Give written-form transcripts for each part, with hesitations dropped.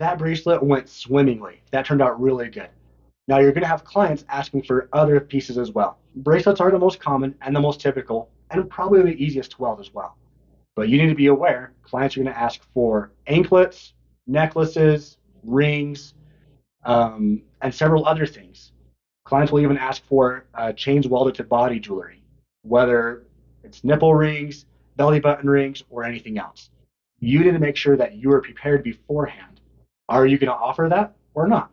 that bracelet went swimmingly. That turned out really good. Now you're going to have clients asking for other pieces as well. Bracelets are the most common and the most typical, and probably the easiest to weld as well. But you need to be aware, clients are going to ask for anklets, necklaces, rings, and several other things. Clients will even ask for chains welded to body jewelry, whether it's nipple rings, belly button rings, or anything else. You need to make sure that you are prepared beforehand. Are you going to offer that or not?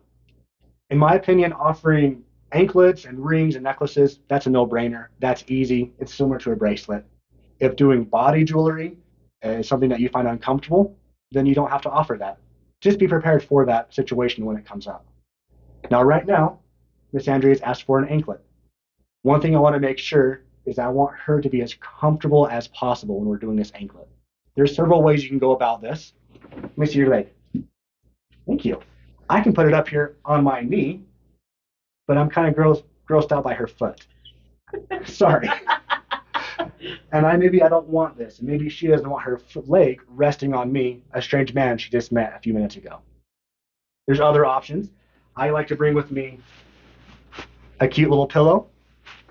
In my opinion, offering anklets and rings and necklaces, that's a no-brainer. That's easy. It's similar to a bracelet. If doing body jewelry is something that you find uncomfortable, then you don't have to offer that. Just be prepared for that situation when it comes up. Now, right now, Miss Andrea's asked for an anklet. One thing I want to make sure is I want her to be as comfortable as possible when we're doing this anklet. There's several ways you can go about this. Let me see your leg. Thank you. I can put it up here on my knee, but I'm kind of grossed out by her foot. Sorry. And maybe I don't want this. And maybe she doesn't want her leg resting on me, a strange man she just met a few minutes ago. There's other options. I like to bring with me a cute little pillow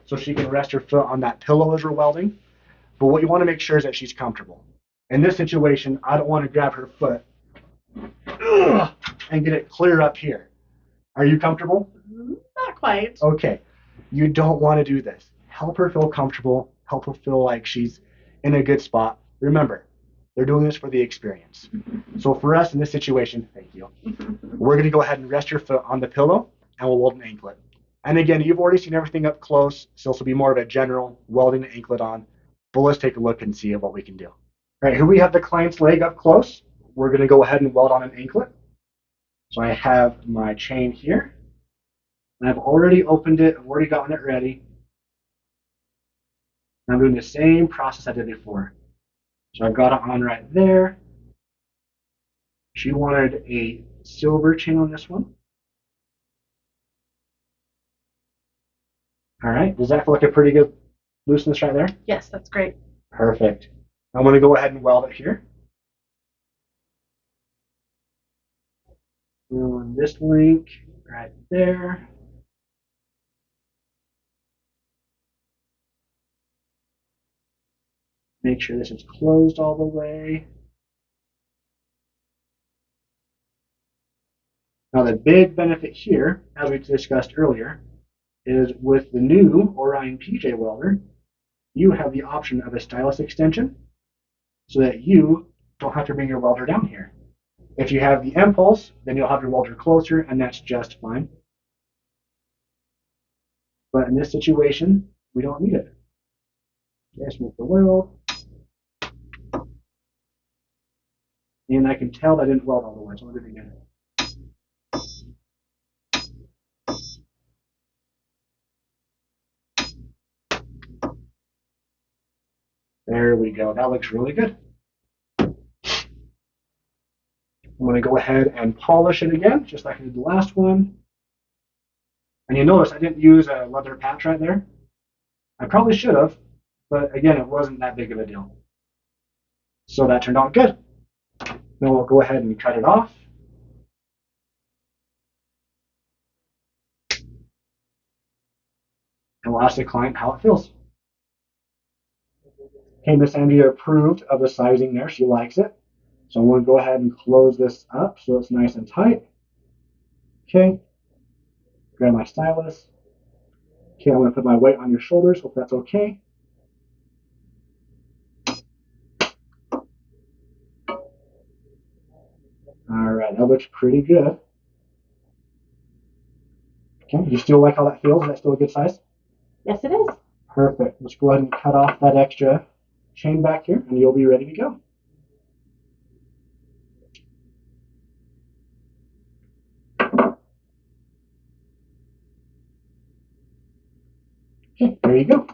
so she can rest her foot on that pillow as we're welding. But what you want to make sure is that she's comfortable. In this situation, I don't want to grab her foot and get it clear up here. Are you comfortable? Not quite. Okay. You don't want to do this. Help her feel comfortable. Help her feel like she's in a good spot. Remember, they're doing this for the experience. So for us in this situation, thank you, we're going to go ahead and rest your foot on the pillow and we'll weld an anklet. And again, you've already seen everything up close, so this will be more of a general welding the anklet on. But let's take a look and see what we can do. All right, here we have the client's leg up close. We're going to go ahead and weld on an anklet. So I have my chain here. And I've already opened it. I've already gotten it ready. And I'm doing the same process I did before. So I've got it on right there. She wanted a silver chain on this one. All right, does that feel like a pretty good looseness right there? Yes, that's great. Perfect. I'm going to go ahead and weld it here. On this link right there. Make sure this is closed all the way. Now the big benefit here, as we discussed earlier, is with the new Orion PJ welder, you have the option of a stylus extension so that you don't have to bring your welder down here. If you have the impulse, then you'll have your welder closer, and that's just fine. But in this situation, we don't need it. Just move the weld. And I can tell that I didn't weld all the way, so I'll do it again. There we go. That looks really good. I'm going to go ahead and polish it again, just like I did the last one. And you notice I didn't use a leather patch right there. I probably should have, but again, it wasn't that big of a deal. So that turned out good. Now we'll go ahead and cut it off. And we'll ask the client how it feels. Okay, Miss Andrea approved of the sizing there. She likes it. So I'm going to go ahead and close this up so it's nice and tight. Okay. Grab my stylus. Okay, I'm going to put my weight on your shoulders. Hope that's okay. All right, that looks pretty good. Okay, you still like how that feels? Is that still a good size? Yes, it is. Perfect. Let's go ahead and cut off that extra chain back here, and you'll be ready to go. Okay, there you go.